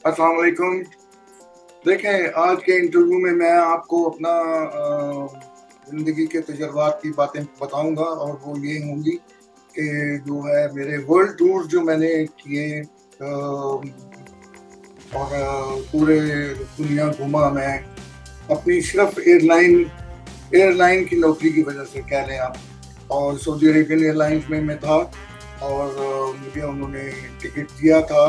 अस्सलाम वालेकुम। देखें, आज के इंटरव्यू में मैं आपको अपना ज़िंदगी के तजुर्बात की बातें बताऊंगा और वो ये होंगी कि जो है मेरे वर्ल्ड टूर जो मैंने किए और पूरे दुनिया घूमा मैं अपनी सिर्फ एयरलाइन की नौकरी की वजह से कह लें आप। और सऊदी अरेबियन एयरलाइंस में मैं था और मुझे उन्होंने टिकट दिया था।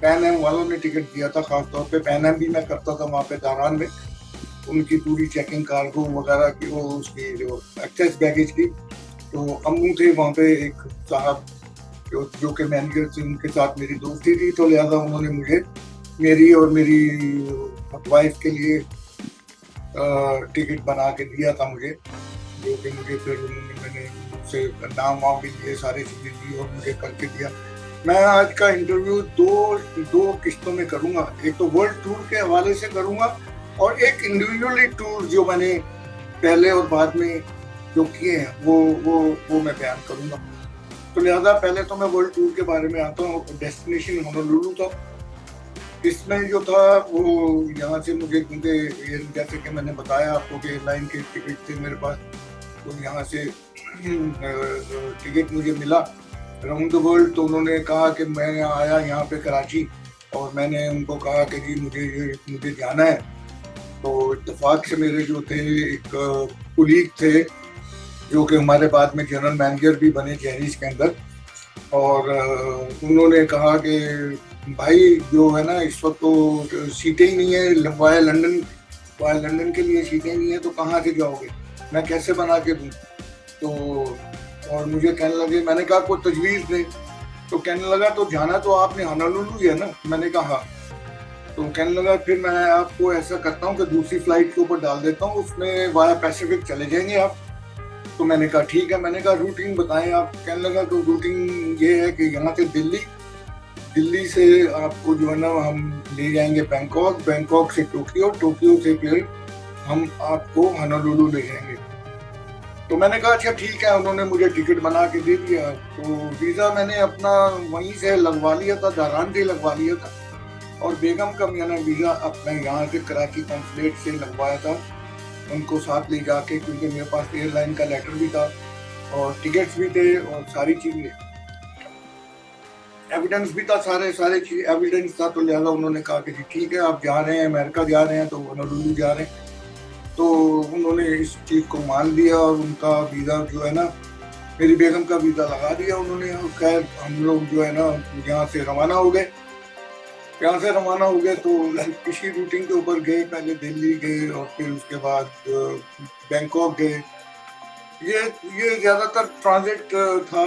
पैन एम वालों ने टिकट दिया था, खासतौर पे पैन एम भी मैं करता था वहाँ पे दारान में। उनकी पूरी चेकिंग कार्गो वगैरह की, वो उसकी जो एक्सेस बैगेज की। तो अम्मू थे वहाँ पे एक साहब जो कि मैनेजर थे, उनके साथ मेरी दोस्ती थी, तो लिहाजा उन्होंने मुझे मेरी और मेरी वाइफ के लिए टिकट बना के दिया था मुझे, जो कि मुझे फिर मैंने उससे नाम वाम भी दिए, सारी चीज़ें दी और मुझे करके दिया। मैं आज का इंटरव्यू दो दो किस्तों में करूंगा। एक तो वर्ल्ड टूर के हवाले से करूंगा और एक इंडिविजुअली टूर जो मैंने पहले और बाद में जो किए हैं वो मैं बयान करूंगा। तो लिहाजा पहले तो मैं वर्ल्ड टूर के बारे में आता हूँ। डेस्टिनेशन होनोलुलु था। इसमें जो था वो यहाँ से मुझे, क्योंकि जैसे कि मैंने बताया आपको कि एयरलाइन के टिकट थे मेरे पास, तो यहाँ से टिकट मुझे मिला राउंड द वर्ल्ड। तो उन्होंने कहा कि मैं आया यहाँ पे कराची और मैंने उनको कहा कि जी मुझे जाना है। तो इत्तेफाक से मेरे जो थे एक कुलीग थे जो कि हमारे बाद में जनरल मैनेजर भी बने जहरीज के अंदर। और उन्होंने कहा कि भाई जो है ना, इस वक्त तो सीटें ही नहीं है, वाया लंदन के लिए सीटें नहीं है, तो कहाँ से जाओगे, मैं कैसे बना के दूँ। तो और मुझे कहने लगे, मैंने कहा कोई तजवीज़ नहीं। तो कहने लगा तो जाना तो आपने होनोलुलु ही है ना। मैंने कहा हाँ। तो कहने लगा फिर मैं आपको ऐसा करता हूँ कि दूसरी फ्लाइट के ऊपर डाल देता हूँ, उसमें वाया पैसिफिक चले जाएंगे आप। तो मैंने कहा ठीक है। मैंने कहा रूटीन बताएं आप। कहने लगा तो रूटीन ये है कि यहाँ से दिल्ली, दिल्ली से आपको जो है ना हम ले जाएंगे बैंकॉक, बैंकॉक से टोक्यो, टोक्यो से फिर हम आपको होनोलुलु ले जाएंगे। तो मैंने कहा अच्छा ठीक है। उन्होंने मुझे टिकट बना के दे दिया। तो वीज़ा मैंने अपना वहीं से लगवा लिया था, दारान से लगवा लिया था। और बेगम का मैंने वीज़ा अपने यहाँ से कराची कॉन्सुलेट से लगवाया था, उनको साथ ले जाके, क्योंकि मेरे पास एयरलाइन का लेटर भी था और टिकट्स भी थे और सारी चीज़ें, एविडेंस भी था, सारे सारे चीज एविडेंस था। तो लिहाजा उन्होंने कहा कि जी ठीक है, आप जा रहे हैं, अमेरिका जा रहे हैं, तो होनोलुलु जा रहे हैं। तो उन्होंने इस चीज़ को मान लिया और उनका वीज़ा जो है ना, मेरी बेगम का वीज़ा लगा दिया उन्होंने। और खैर हम लोग जो है ना यहाँ से रवाना हो गए। यहाँ से रवाना हो गए तो इसी रूटिंग के ऊपर गए, पहले दिल्ली गए और फिर उसके बाद बैंकॉक गए। ये ये ज़्यादातर ट्रांजिट था,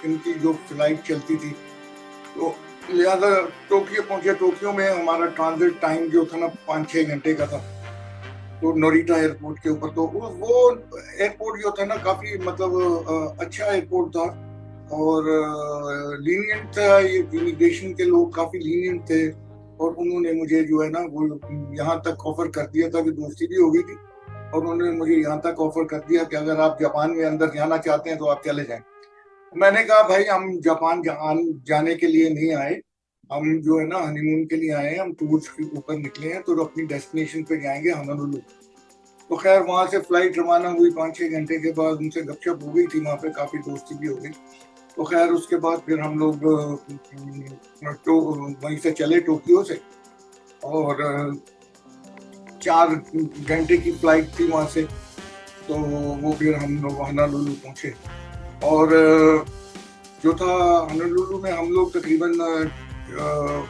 इनकी जो फ्लाइट चलती थी। तो लिहाजा टोक्यो पहुंचे। टोक्यो में हमारा ट्रांजिट टाइम जो था ना 5-6 घंटे का था। तो नोरिटा एयरपोर्ट के ऊपर, तो वो एयरपोर्ट जो था ना काफी मतलब अच्छा एयरपोर्ट था और लीनियंट था। ये इमिग्रेशन के लोग काफी लीनियंट थे और उन्होंने मुझे जो है ना वो यहाँ तक ऑफर कर दिया था कि दोस्ती भी हो गई थी। और उन्होंने मुझे यहाँ तक ऑफर कर दिया कि अगर आप जापान में अंदर जाना चाहते हैं तो आप चले जाएं। मैंने कहा भाई हम जाने के लिए नहीं आए, हम जो है ना हनीमून के लिए आए हैं, हम टूर्स के ऊपर निकले हैं, तो अपनी डेस्टिनेशन पे जाएंगे होनोलुलु। तो खैर वहां से फ्लाइट रवाना हुई 5-6 घंटे के बाद, उनसे गपशप हो गई थी, वहां पे काफी दोस्ती भी हो गई। तो खैर उसके बाद फिर हम लोग तो वहीं से चले टोक्यो से। और 4 घंटे की फ्लाइट थी वहां से। तो वो फिर हम लोग होनोलुलु पहुंचे। और जो था होनोलुलु में हम लोग तकरीबन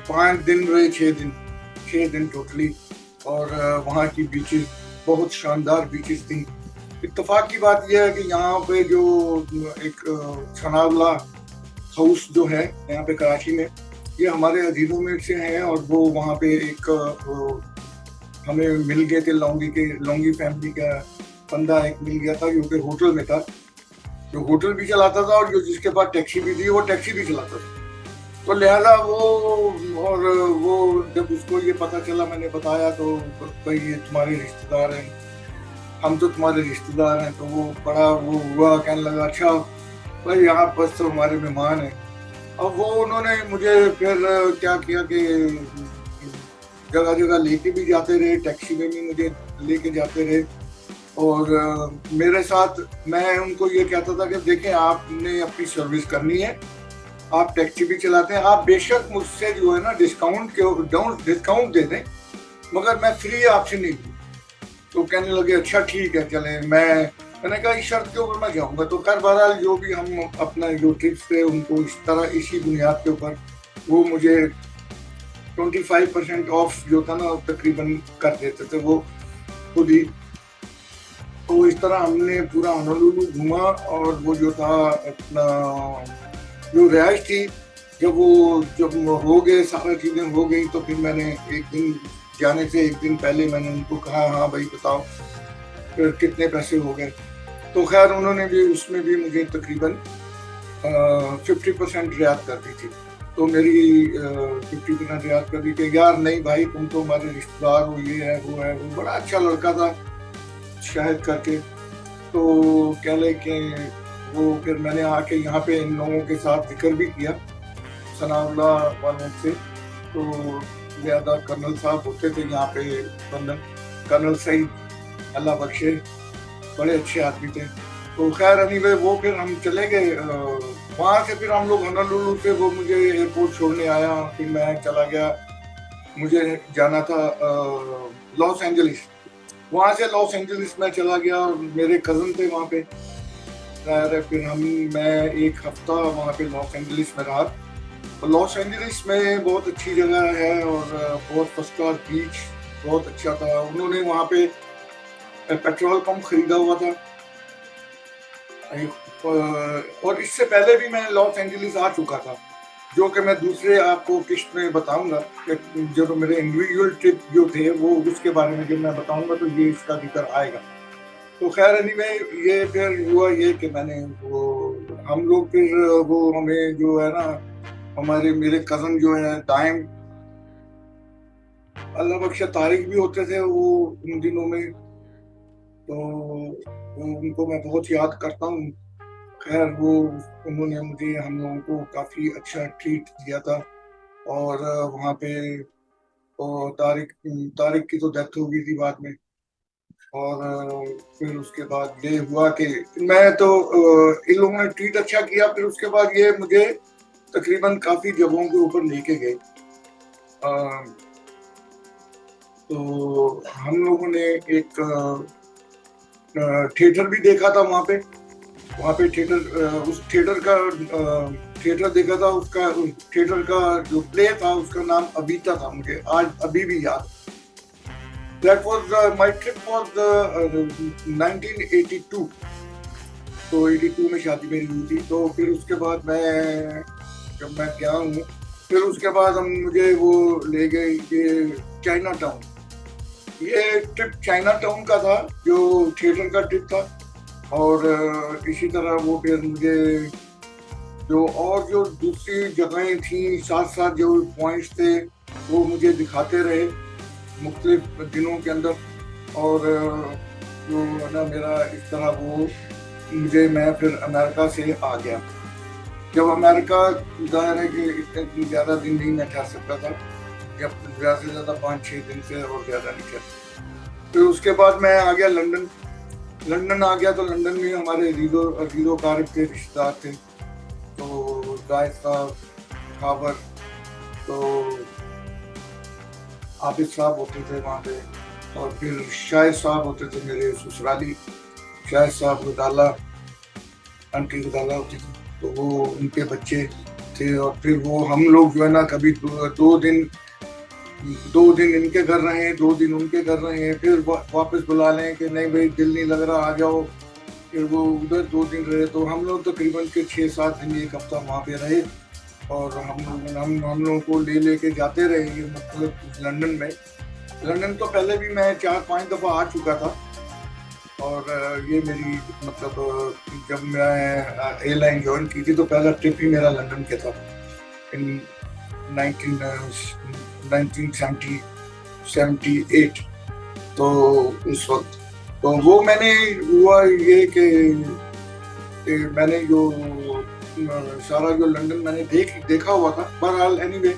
5 दिन रहे, 6 दिन, 6 दिन टोटली। और वहाँ की बीचेस बहुत शानदार बीचेस थी। इत्तेफाक की बात यह है कि यहाँ पे जो एक सनाउल्ला हाउस जो है यहाँ पे कराची में, ये हमारे अजीजों में से हैं। और वो वहाँ पे एक हमें मिल गए थे, लौंगी फैमिली का बंदा एक मिल गया था जो कि होटल में था, जो होटल भी चलाता था और जो जिसके पास टैक्सी भी थी वो टैक्सी भी चलाता था। तो लिहाजा वो, और वो जब उसको ये पता चला, मैंने बताया तो भाई ये तुम्हारे रिश्तेदार हैं, हम तो तुम्हारे रिश्तेदार हैं। तो वो बड़ा वो हुआ, कहने लगा अच्छा भाई यहाँ बस तो हमारे मेहमान हैं। अब वो उन्होंने मुझे फिर क्या किया कि जगह जगह लेके भी जाते रहे, टैक्सी में भी मुझे लेके जाते रहे। और मेरे साथ मैं उनको ये कहता था कि देखें, आपने अपनी सर्विस करनी है, आप टैक्सी भी चलाते हैं, आप बेशक मुझसे जो है ना डिस्काउंट दे दें, मगर मैं फ्री आपसे नहीं दूँ। तो कहने लगे अच्छा ठीक है चले। मैंने कहा इस शर्त के ऊपर मैं जाऊँगा। तो खैर बहरहाल जो भी हम अपना जो ट्रिप्स थे उनको इस तरह इसी बुनियाद के ऊपर वो मुझे 25% ऑफ जो था ना तकरीबन कर देते थे वो खुद ही। तो इस तरह हमने पूरा होनोलुलु घूमा। और वो जो था अपना जो रिहाइश थी, जब हो गए सारा चीज़ें हो गई, तो फिर मैंने एक दिन जाने से एक दिन पहले मैंने उनको कहा हाँ भाई बताओ फिर कितने पैसे हो गए। तो खैर उन्होंने भी उसमें भी मुझे तकरीबन 50% रियायत कर दी थी। तो मेरी 50% रियायत कर दी कि यार नहीं भाई तुम तो हमारे रिश्तेदार हो, ये है वो है। वो बड़ा अच्छा लड़का था शाहिद करके। तो कह ले कि वो फिर मैंने आके यहाँ पे इन लोगों के साथ जिक्र भी किया सनाउल्लाह वालों से। तो ज़्यादा कर्नल साहब होते थे यहाँ पे लंदन, कर्नल सईद अल्लाह बख्शे, बड़े अच्छे आदमी थे। तो खैर एनीवे वो फिर हम चले गए वहाँ से। फिर हम लोग होनोलुलु से वो मुझे एयरपोर्ट छोड़ने आया, फिर मैं चला गया। मुझे जाना था लॉस एंजलिस। वहाँ से लॉस एंजलिस में चला गया, मेरे कज़न थे वहाँ पे। फिर मैं एक हफ्ता वहाँ पे लॉस एंजलिस में रहा। और लॉस एंजलिस में बहुत अच्छी जगह है और बहुत फर्स्ट क्लास बीच बहुत अच्छा था। उन्होंने वहाँ पे पेट्रोल पंप खरीदा हुआ था। और इससे पहले भी मैं लॉस एंजलिस आ चुका था, जो कि मैं दूसरे आपको किस्त में बताऊंगा कि जब मेरे इंडिविजुअल ट्रिप जो थे वो उसके बारे में जब मैं बताऊंगा तो ये इसका जिक्र आएगा। तो खैर एनीवे ये फिर हुआ ये कि मैंने वो हम लोग फिर वो हमें जो है ना हमारे मेरे कज़न जो है दाइम अल्लाह बख्शा तारिक भी होते थे वो उन दिनों में। तो उनको मैं बहुत याद करता हूँ। खैर वो उन्होंने मुझे हम लोगों को काफ़ी अच्छा ट्रीट दिया था। और वहाँ पे तो तारिक तारिक की तो डेथ हो गई थी बाद में। और फिर उसके बाद ये हुआ कि मैं तो इन लोगों ने ट्रीट अच्छा किया। फिर उसके बाद ये मुझे तकरीबन काफ़ी जगहों के ऊपर लेके गए। तो हम लोगों ने एक थिएटर भी देखा था वहाँ पे। थिएटर उस थिएटर का थिएटर देखा था। उसका थिएटर का जो प्ले था उसका नाम अबीता था, मुझे आज अभी भी याद। That was my trip was 1982। तो 82 में शादी मेरी हुई थी। तो फिर उसके बाद जब मैं गया हूँ, फिर उसके बाद मुझे वो ले गए ये चाइना टाउन। ये ट्रिप चाइना टाउन का था जो थिएटर का ट्रिप था। और इसी तरह वो फिर मुझे जो दूसरी जगहें थी साथ साथ जो पॉइंट्स थे वो मुझे दिखाते रहे मुख्तलिफ दिनों के अंदर। और जो है ना मेरा इस तरह मैं फिर अमेरिका से आ गया। जब अमेरिका जाहिर है कि इतने ज़्यादा दिन नहीं मैं ठहर सकता था, जब ज़्यादा से ज़्यादा 5-6 दिन से और ज़्यादा नहीं ठहर। फिर उसके बाद मैं आ गया लंदन आ गया। तो लंदन में हमारे रीदो कारब के रिश्तेदार थे। तो जायद साहब, खाबर, तो आबिद साहब होते थे वहाँ पे। और फिर शाहिद साहब होते थे मेरे ससुराली, शाहिद साहब गदाला, आंटी गदाला होती थी। तो वो उनके बच्चे थे। और फिर वो हम लोग जो है ना कभी दो दिन इनके घर रहे, 2 दिन उनके घर रहे, फिर वापस बुला लें कि नहीं भाई दिल नहीं लग रहा आ जाओ। फिर वो उधर 2 दिन रहे। तो हम लोग तकरीबन के 6-7 दिन एक हफ्ता वहाँ पे रहे। और हम लोगों को लेके जाते रहे ये मतलब लंदन में। लंदन तो पहले भी मैं 4-5 दफ़ा आ चुका था। और ये मेरी मतलब जब मैं एयरलाइन ज्वाइन की थी तो पहला ट्रिप ही मेरा लंदन के था इन 1978। तो उस वक्त तो वो मैंने हुआ ये कि मैंने जो सारा जो लंदन मैंने देखा हुआ था। बहरहाल एनीवे